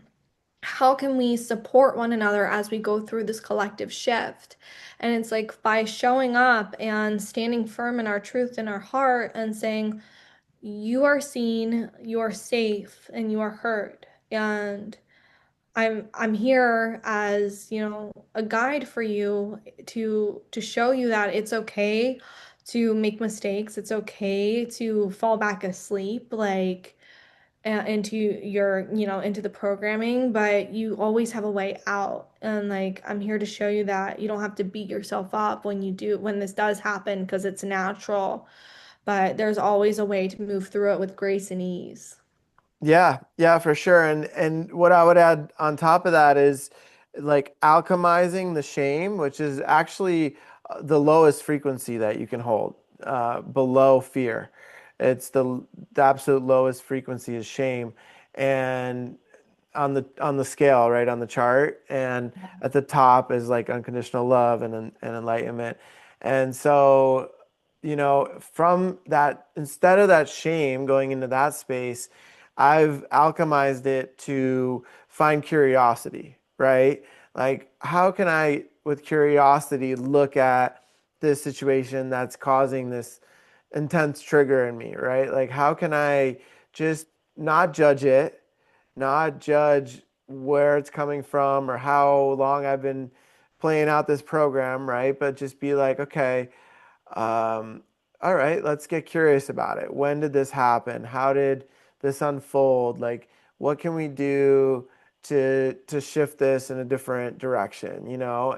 how can we support one another as we go through this collective shift? And it's like by showing up and standing firm in our truth in our heart and saying, you are seen, you are safe, and you are heard. And I'm here as, a guide for you to show you that it's okay to make mistakes. It's okay to fall back asleep. Like into into the programming, but you always have a way out. And like, I'm here to show you that you don't have to beat yourself up when this does happen, because it's natural, but there's always a way to move through it with grace and ease. Yeah, yeah, for sure. And what I would add on top of that is like alchemizing the shame, which is actually the lowest frequency that you can hold, below fear. It's the absolute lowest frequency is shame. And on the scale, right, on the chart, and at the top is like unconditional love and enlightenment. And so, from that, instead of that shame going into that space, I've alchemized it to find curiosity, right? Like, how can I, with curiosity, look at this situation that's causing this intense trigger in me, right? Like, how can I just not judge it, not judge where it's coming from or how long I've been playing out this program, right? But just be like, okay, um, all right, let's get curious about it. When did this happen? How did this unfold? Like, what can we do to shift this in a different direction,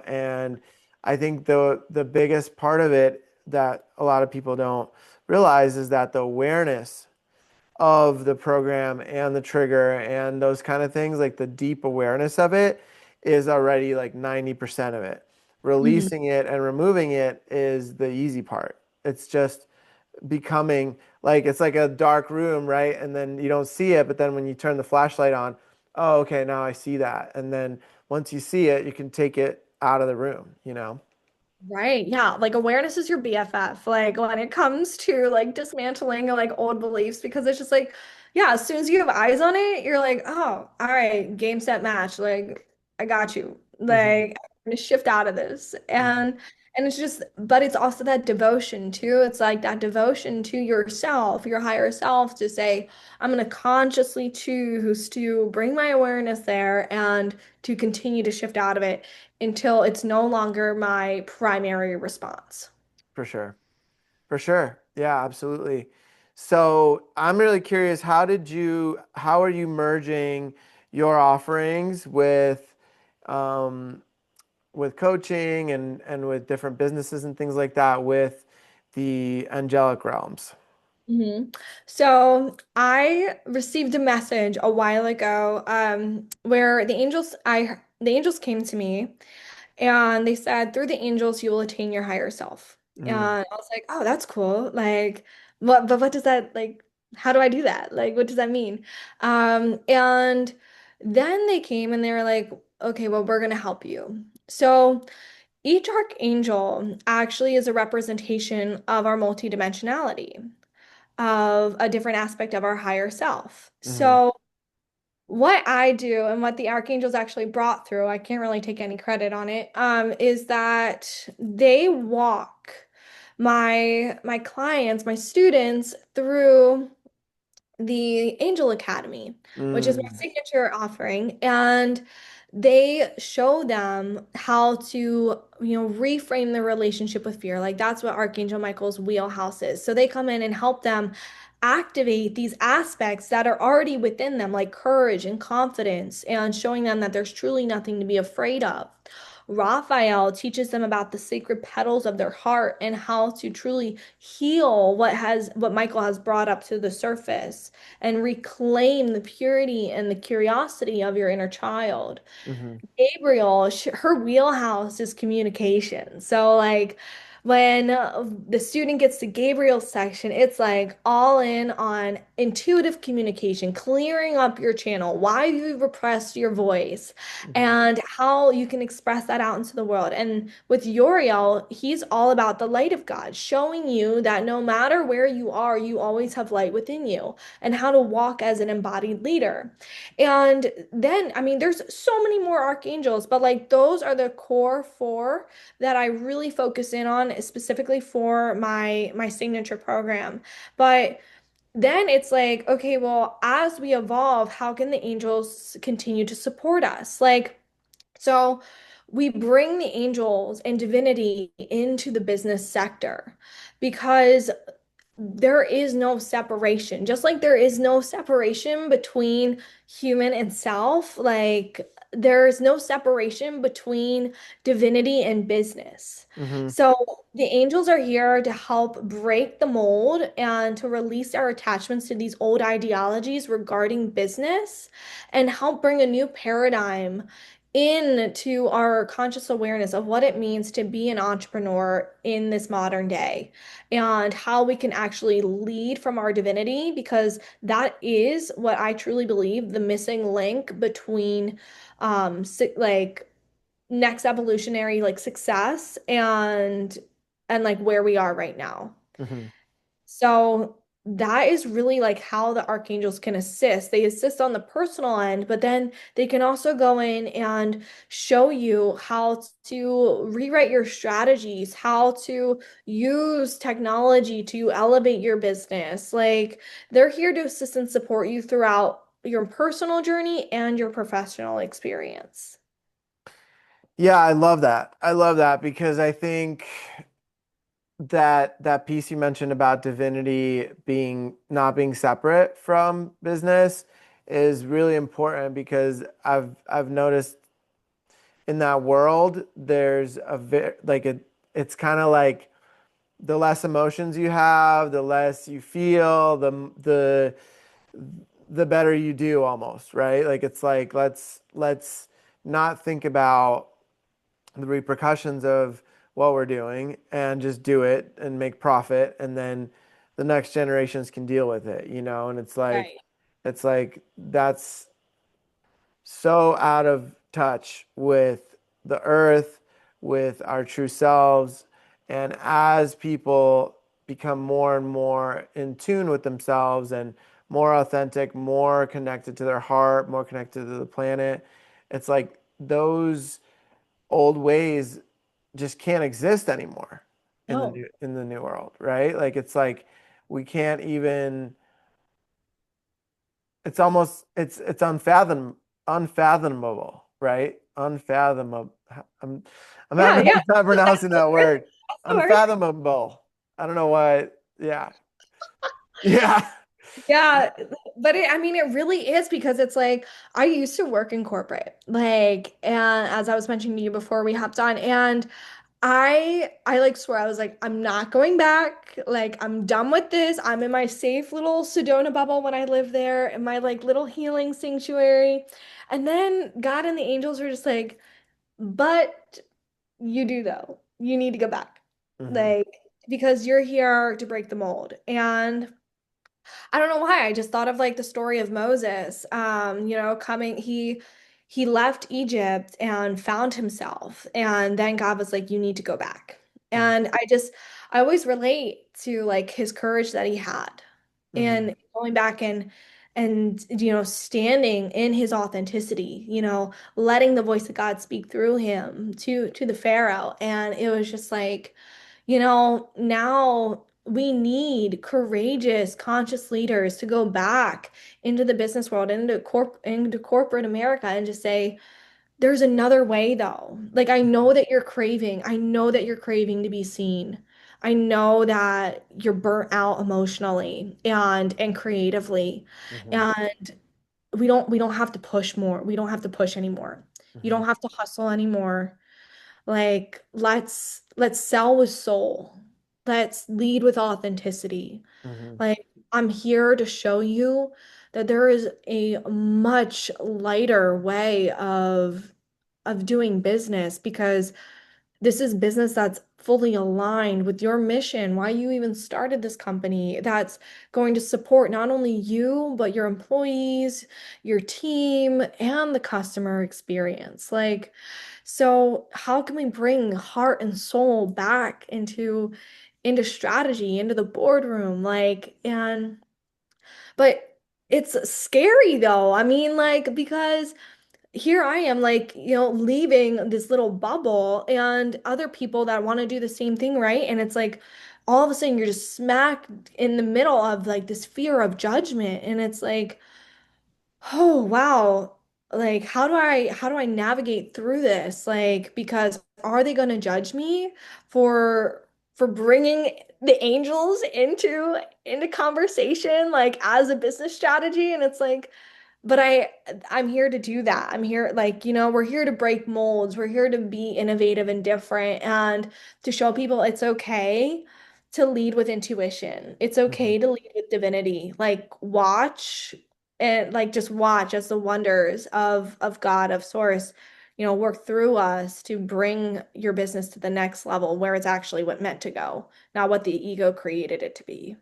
And I think the biggest part of it that a lot of people don't realize is that the awareness of the program and the trigger and those kind of things, like the deep awareness of it, is already like 90% of it. Mhm. Releasing it and removing it is the easy part. It's just becoming like it's like a dark room, right? And then you don't see it, but then when you turn the flashlight on, oh, okay, now I see that. And then once you see it, you can take it out of the room. Right. Yeah. Like awareness is your BFF. Like when it comes to like dismantling like old beliefs, because it's just like, yeah, as soon as you have eyes on it, you're like, oh, all right, game, set, match. Like, I got you. Hmm. Like, I'm gonna shift out of this. Hmm. And it's just, but it's also that devotion too. It's like that devotion to yourself, your higher self, to say, I'm gonna consciously choose to bring my awareness there and to continue to shift out of it until it's no longer my primary response. For sure. For sure. Yeah, absolutely. So I'm really curious, how are you merging your offerings um, with coaching and with different businesses and things like that with the angelic realms? Mhm. So I received a message a while ago, where the angels came to me and they said, through the angels, you will attain your higher self. And Mm, I was like, oh, that's cool. Like, what does that, like, how do I do that? Like, what does that mean? And then they came and they were like, okay, well, we're going to help you. So each archangel actually is a representation of our multidimensionality, of a different aspect of our higher self. hmm. So what I do and what the archangels actually brought through, I can't really take any credit on it, is that they walk my clients, my students through the Angel Academy, which is my Mm, signature offering, and they show them how to, reframe the relationship with fear. Like that's what Archangel Michael's wheelhouse is. So they come in and help them activate these aspects that are already within them, like courage and confidence, and showing them that there's truly nothing to be afraid of. Raphael teaches them about the sacred petals of their heart and how to truly heal what Michael has brought up to the surface and reclaim the purity and the curiosity of your inner child. hmm. Gabriel, her wheelhouse is communication. So, like, When the student gets to Gabriel's section, it's like all in on intuitive communication, clearing up your channel, why you repressed your voice, Mhm. and how you can express that out into the world. And with Uriel, he's all about the light of God, showing you that no matter where you are, you always have light within you, and how to walk as an embodied leader. And then, I mean, there's so many more archangels, but like those are the core four that I really focus in on specifically for my signature program. But then it's like, okay, well, as we evolve, how can the angels continue to support us? Like, so we bring the angels and divinity into the business sector because there is no separation. Just like there is no separation between human and self, like there is no separation between divinity and business. Mhm. So the angels are here to help break the mold and to release our attachments to these old ideologies regarding business and help bring a new paradigm into our conscious awareness of what it means to be an entrepreneur in this modern day and how we can actually lead from our divinity because that is what I truly believe the missing link between like next evolutionary like success and like where we are right now. Mhm. So that is really like how the archangels can assist. They assist on the personal end, but then they can also go in and show you how to rewrite your strategies, how to use technology to elevate your business. Like they're here to assist and support you throughout your personal journey and your professional experience. Yeah, I love that. I love that because I think that piece you mentioned about divinity being not being separate from business is really important because I've noticed in that world there's like it's kind of like the less emotions you have, the less you feel, the better you do almost, right? Like it's like let's not think about the repercussions of what we're doing and just do it and make profit and then the next generations can deal with it, and Right. it's like that's so out of touch with the earth, with our true selves. And as people become more and more in tune with themselves and more authentic, more connected to their heart, more connected to the planet, it's like those old ways just can't exist anymore No. in the new world, right? Like it's like we can't even it's almost it's unfathomable, right? Unfathomable. I'm I'm Yeah, having a yeah. hard time pronouncing that word. That's the word. Unfathomable. I don't know why. Yeah. Yeah. Yeah, but I mean, it really is because it's like I used to work in corporate, like, and as I was mentioning to you before we hopped on, and I like swear I was like, I'm not going back. Like, I'm done with this. I'm in my safe little Sedona bubble when I live there, in my like little healing sanctuary. And then God and the angels were just like, but you do though. You need to go back, Hmm. like, because you're here to break the mold and. I don't know why. I just thought of like the story of Moses. Coming he left Egypt and found himself, and then God was like, "You need to go back." And I always relate to like his courage that he had, Hmm. and going back and standing in his authenticity. Letting the voice of God speak through him to the Pharaoh, and it was just like. Now we need courageous, conscious leaders to go back into the business world, into corporate America, and just say, there's another way though. Like I know that you're craving to be seen. I know that you're burnt out emotionally and creatively. Hmm. And we don't have to push more. We don't have to push anymore. You Hmm. don't have to hustle anymore. Like, let's sell with soul. Let's lead with authenticity. Hmm. Like, I'm here to show you that there is a much lighter way of doing business because this is business that's fully aligned with your mission, why you even started this company, that's going to support not only you, but your employees, your team, and the customer experience. Like, so how can we bring heart and soul back into strategy, into the boardroom? Like, and but it's scary though. I mean, like, because here I am, like, leaving this little bubble and other people that want to do the same thing, right? And it's like all of a sudden you're just smack in the middle of like this fear of judgment. And it's like, oh wow, like how do I navigate through this? Like, because are they going to judge me for bringing the angels into conversation like as a business strategy? And it's like, but I'm here to do that. I'm here, like, we're here to break molds. We're here to be innovative and different and to show people it's okay to lead with intuition. It's Mhm. okay to lead with divinity. Like, watch and like just watch as the wonders of God, of Source, work through us to bring your business to the next level where it's actually what meant to go, not what the ego created it to be.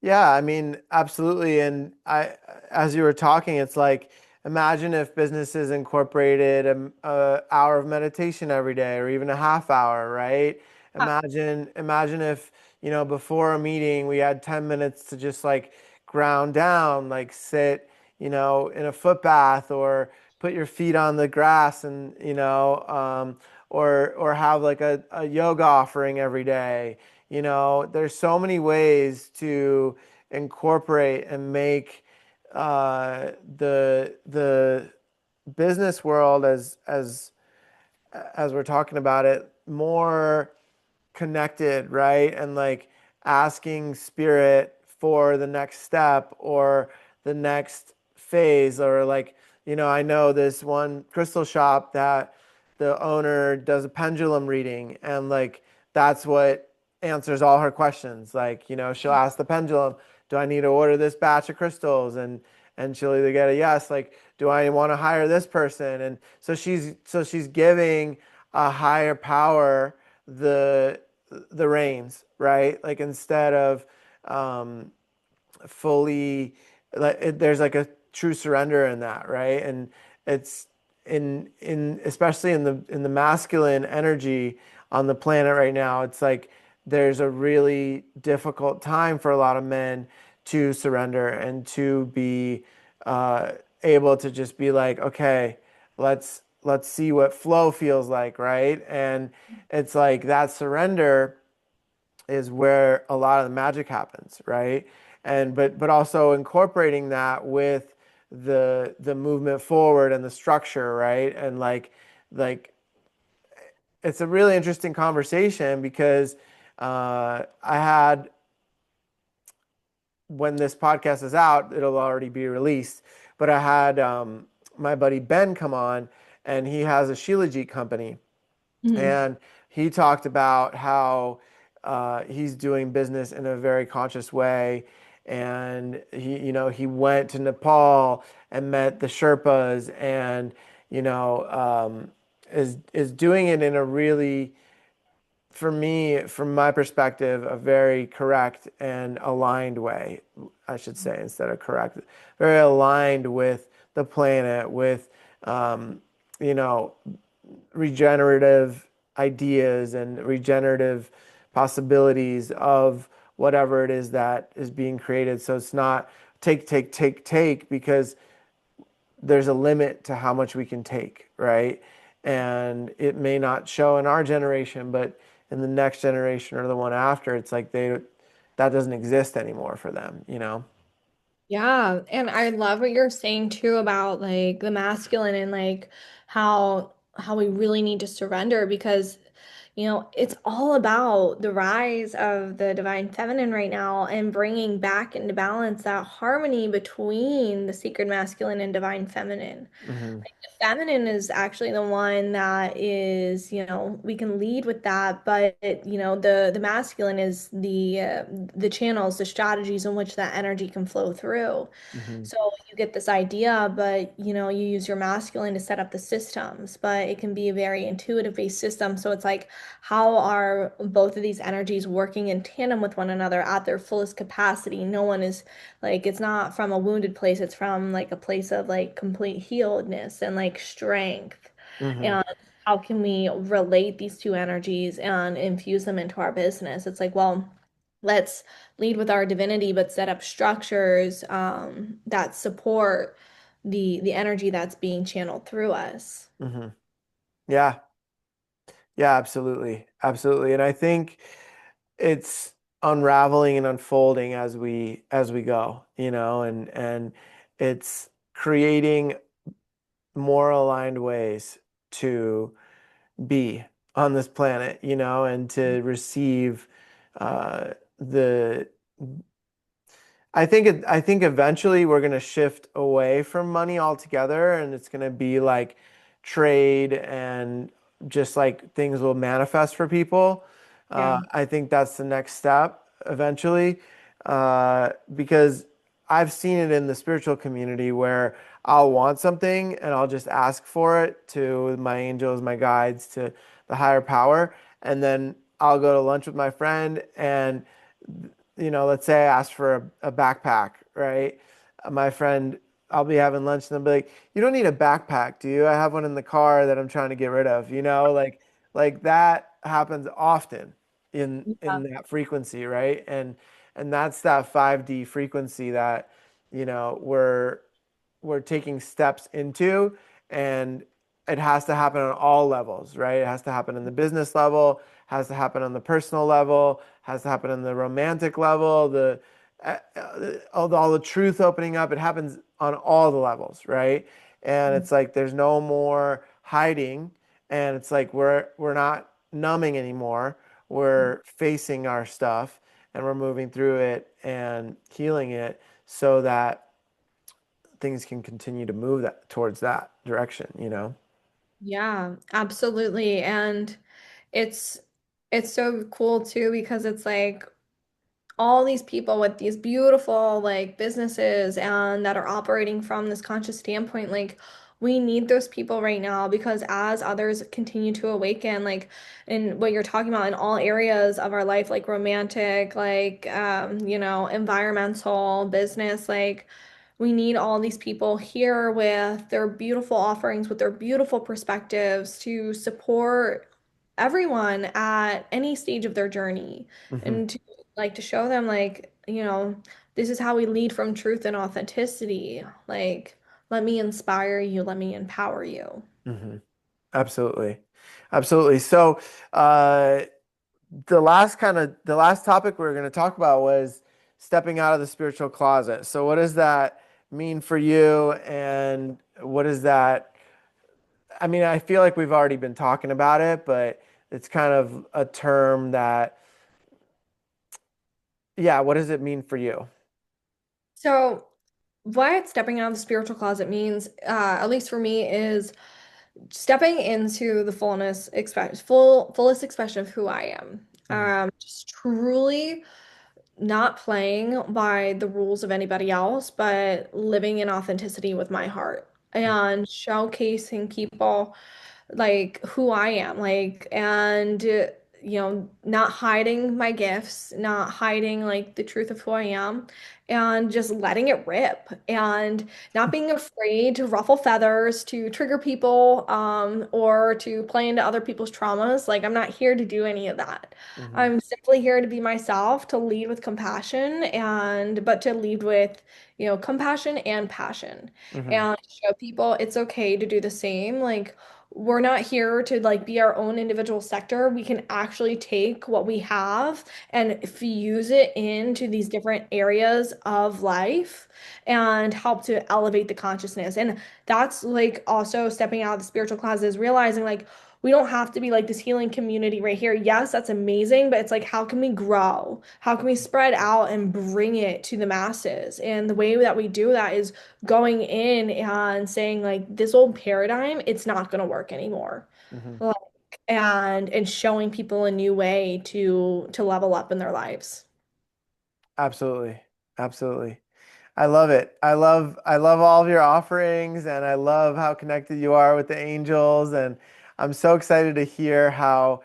Yeah, I mean, absolutely. And as you were talking, it's like, imagine if businesses incorporated a hour of meditation every day, or even a half hour, right? Imagine if, before a meeting, we had 10 minutes to just like ground down, like sit, in a foot bath, or put your feet on the grass, and, or have like a yoga offering every day. There's so many ways to incorporate and make the business world, as we're talking about it, more connected, right? And like asking spirit for the next step or the next phase, or like, I know this one crystal shop that the owner does a pendulum reading, and like that's what answers all her questions. Like, she'll ask the pendulum, do I need to order this batch of crystals? And she'll either get a yes, like, do I want to hire this person? And so she's giving a higher power the the reins, right? Like, instead of um, fully, like, there's like a true surrender in that, right? And it's in especially in the masculine energy on the planet right now. It's like there's a really difficult time for a lot of men to surrender and to be uh, able to just be like, okay, let's see what flow feels like, right? And it's like that surrender is where a lot of the magic happens, right? And but also incorporating that with the movement forward and the structure, right? And like it's a really interesting conversation because I had, when this podcast is out, it'll already be released. But I had my buddy Ben come on, and he has a Shilajit company, Mhm. and he talked about how he's doing business in a very conscious way. And he went to Nepal and met the Sherpas, and is doing it in a really, for me, from my perspective, a very correct and aligned way, I should say, instead of correct, very aligned with the planet, with um, you know regenerative ideas and regenerative possibilities of whatever it is that is being created. So it's not take, take, take, take, because there's a limit to how much we can take, right? And it may not show in our generation, but in the next generation or the one after, it's like that doesn't exist anymore for them. Yeah, and I love what you're saying too about like the masculine and like how we really need to surrender because It's all about the rise of the divine feminine right now and bringing back into balance that harmony between the sacred masculine and divine feminine. Hmm. The feminine is actually the one that is, we can lead with that, but the masculine is the channels, the strategies in which that energy can flow through. Hmm. So you get this idea, but you use your masculine to set up the systems, but it can be a very intuitive based system. So it's like, how are both of these energies working in tandem with one another at their fullest capacity? No one is like, it's not from a wounded place, it's from like a place of like complete healedness and like strength. Hmm. And how can we relate these two energies and infuse them into our business? It's like, well, let's lead with our divinity, but set up structures that support the energy that's being channeled through us. Hmm. Yeah. Yeah, absolutely. Absolutely. And I think it's unraveling and unfolding as we go, and it's creating more aligned ways to be on this planet, and to receive the I think eventually we're going to shift away from money altogether, and it's going to be like trade, and just like things will manifest for people. Yeah. I think that's the next step eventually, because I've seen it in the spiritual community where I'll want something and I'll just ask for it to my angels, my guides, to the higher power, and then I'll go to lunch with my friend, and let's say I asked for a backpack, right? My friend, I'll be having lunch and they'll be like, "You don't need a backpack, do you? I have one in the car that I'm trying to get rid of." Like that happens often in that frequency, right? And that's that 5D frequency that, we're taking steps into, and it has to happen on all levels, right? It has to happen in the business level, has to happen on the personal level, has to happen on the romantic level, all the truth opening up. It happens on all the levels, right? And it's like there's no more hiding, and it's like we're not numbing anymore. We're facing our stuff, and we're moving through it and healing it so that things can continue to move that towards that direction. Yeah, absolutely. And it's it's so cool too because it's like all these people with these beautiful like businesses and that are operating from this conscious standpoint, like we need those people right now because as others continue to awaken, like in what you're talking about in all areas of our life, like romantic, like environmental, business, like we need all these people here with their beautiful offerings, with their beautiful perspectives to support everyone at any stage of their journey Hmm. and to like to show them like, this is how we lead from truth and authenticity. Like, let me inspire you, let me empower you. Hmm. Absolutely. Absolutely. So, the last topic we were going to talk about was stepping out of the spiritual closet. So, what does that mean for you? And what is that? I mean, I feel like we've already been talking about it, but it's kind of a term that, yeah, what does it mean for you? So, what stepping out of the spiritual closet means, at least for me, is stepping into the fullest expression of who I am. Hmm. Just truly not playing by the rules of anybody else, but living in authenticity with my heart and showcasing people like who I am, like, and not hiding my gifts, not hiding like the truth of who I am, and just letting it rip and not being afraid to ruffle feathers, to trigger people, or to play into other people's traumas. Like, I'm not here to do any of that. Hmm. I'm simply here to be myself, to lead with compassion, but to lead with, compassion and passion, Hmm. and show people it's okay to do the same. Like, we're not here to like be our own individual sector. We can actually take what we have and fuse it into these different areas of life and help to elevate the consciousness. And that's like also stepping out of the spiritual classes, realizing like we don't have to be like this healing community right here. Yes, that's amazing, but it's like, how can we grow? How can we spread out and bring it to the masses? And the way that we do that is going in and saying, like, this old paradigm, it's not going to work anymore. Hmm. Like, and showing people a new way to level up in their lives. Absolutely. Absolutely. I love it. I love all of your offerings and I love how connected you are with the angels. And I'm so excited to hear how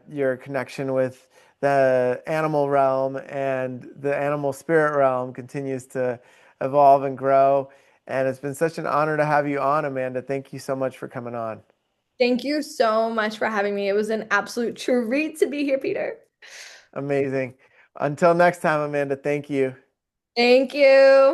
your connection with the animal realm and the animal spirit realm continues to evolve and grow. And it's been such an honor to have you on, Amanda. Thank you so much for coming on. Thank you so much for having me. It was an absolute treat to be here, Peter. Amazing. Until next time, Amanda, thank you. Thank you.